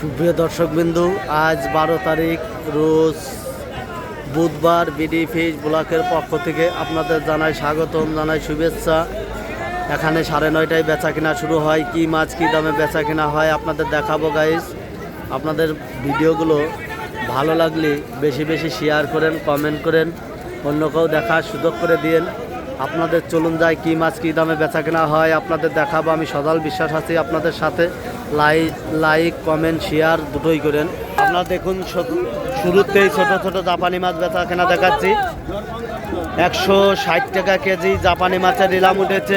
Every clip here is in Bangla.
সুপ্রিয় দর্শকবিন্দু, আজ 12 তারিখ রোজ বুধবার বিডি ফিশ ব্লকের পক্ষ থেকে আপনাদের জানাই স্বাগতম, জানাই শুভেচ্ছা। এখানে 9:30টায় বেচা কিনা শুরু হয়। কি মাছ কি দামে বেচা কিনা হয় আপনাদের দেখাবো গাইস। আপনাদের ভিডিওগুলো ভালো লাগলে বেশি বেশি শেয়ার করেন, কমেন্ট করেন, অন্যকেও দেখার সুযোগ করে দিন। আপনাদের চলুন যাই কি মাছ কি দামে বেচা কেনা হয় আপনাদের দেখাবো। আমি সদাল বিশ্বাস আছি আপনাদের সাথে। লাইক কমেন্ট শেয়ার দুটোই করেন। আপনারা দেখুন শুরুতেই ছোট ছোট জাপানি মাছ বেচা কেনা দেখাচ্ছি। 160 টাকা কেজি জাপানি মাছের রিলাম উঠেছে।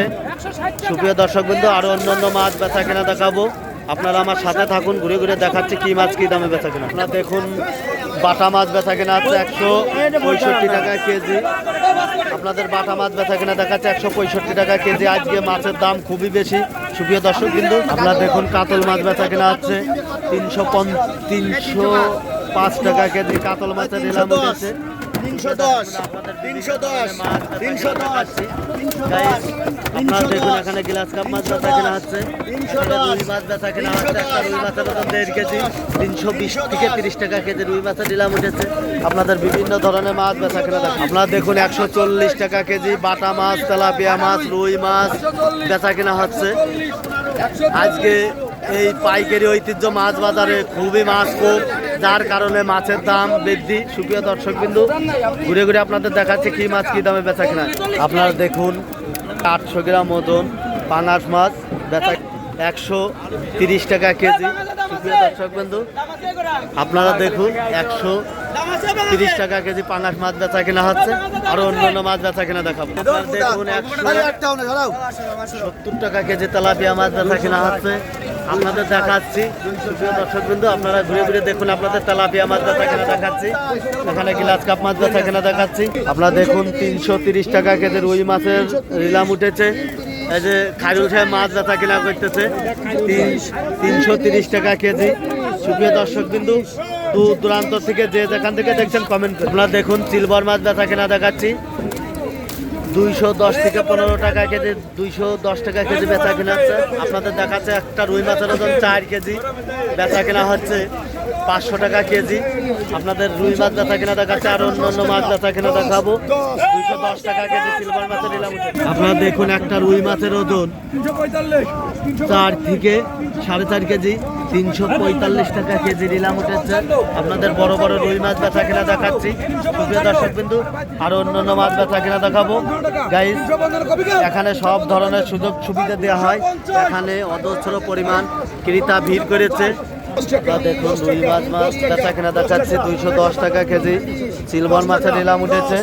সুপ্রিয় দর্শকবৃন্দ, আরও অন্য মাছ বেচা কেনা দেখাবো। আপনারা আমার সাথে থাকুন, ঘুরে ঘুরে দেখাচ্ছি কি মাছ কি দামে বেচা কেনা। আপনারা দেখুন বাটা মাছ বেচা কেনা আছে 165 টাকা কেজি। আপনাদের বাটা মাছ বেচা কেনা দেখাচ্ছে 165 টাকা কেজি। আজকে মাছের দাম খুবই বেশি। সুপ্রিয় দর্শকবৃন্দ, আপনারা দেখুন কাতল মাছ বেচা কেনা আছে 305 টাকা কেজি। কাতল মাছের রিলাম উঠেছে 310। আপনারা দেখুন এখানে গ্লাস কাপ মাছ বেচা কেনা হচ্ছে। রুই মাছ বেচা কেনা হচ্ছে। একটা রুই মাছের ওজন 1.5 কেজি 320 থেকে 30 টাকা কেজি রুই মাছের রিলাম উঠেছে। আপনাদের বিভিন্ন ধরনের মাছ বেচা কেনা দেখুন। আপনারা দেখুন 140 টাকা কেজি বাটা মাছ, তেলাপিয়া মাছ, রুই মাছ বেচা কেনা হচ্ছে। আজকে এই পাইকারি ঐতিহ্য মাছ বাজারে খুবই মাছ কম, যার কারণে মাছের দাম বৃদ্ধি। সুপ্রিয় দর্শকবিন্দু, ঘুরে ঘুরে আপনাদের দেখাচ্ছি কি মাছ কি দামে বেচা কেনা। আপনারা দেখুন 800 গ্রাম ওজন পাঙাশ মাছ বেচা 130 টাকা কেজি। সুপ্রিয় দর্শকবিন্দু, আপনারা দেখুন 130 টাকা কেজি পাঙাশ মাছ বেচা কেনা হচ্ছে। আরো অন্যান্য মাছ বেচা কেনা দেখাবো। আপনারা দেখুন 170 টাকা কেজি তেলাপিয়া মাছ বেচা কেনা হচ্ছে। আপনাদের দেখাচ্ছি। সুপ্রিয় দর্শকবৃন্দ, আপনারা ঘুরে ঘুরে দেখুন আপনাদের তেলাপিয়া মাছ বেচা কেনা দেখাচ্ছি। এখানে গ্লাস কাপ মাছ বেচা কেনা দেখাচ্ছি। আপনারা দেখুন 330 টাকা কেজি রুই মাছের রিলাম উঠেছে। এই যে খায়রুল সাহেব মাছ বেচা কেনা করতেছে 330 টাকা কেজি। সুপ্রিয় দর্শকবৃন্দ, দূর দূরান্ত থেকে যে যেখান থেকে দেখছেন কমেন্ট করুন। আপনারা দেখুন সিলভার মাছ বেচা কেনা দেখাচ্ছি 210 থেকে 15 টাকা কেজি। 210 টাকা কেজি বেচা কেনা হচ্ছে। আপনাদের দেখাচ্ছে একটা রুই মাছের ওজন 4 কেজি বেচা কেনা হচ্ছে 500 টাকা কেজি। আপনাদের রুই মাছ বেচা কেনা দেখাচ্ছে। আর অন্য মাছ বেচা কেনা দেখাবো 210 টাকা কেজি সিলভার মাছের রিলাম উঠেছে। আপনারা দেখুন একটা রুই মাছের ওজন 4 থেকে 4.5 কেজি 345 টাকা কেজি রিলাম উঠেছে। আপনাদের বড় বড় রুই মাছ বেচা কেনা দেখাচ্ছি। সুপ্রিয় দর্শকবিন্দু, আর অন্যান্য মাছ বেচা কেনা দেখাবো গাইস। এখানে সব ধরনের সুযোগ সুবিধা দেওয়া হয়। এখানে অজস্র পরিমাণ ক্রেতা ভিড় করেছে। দেখুন রুই মাছ বেচা কেনা দেখাচ্ছি 210 টাকা কেজি। সিলভার মাছের রিলাম উঠেছে।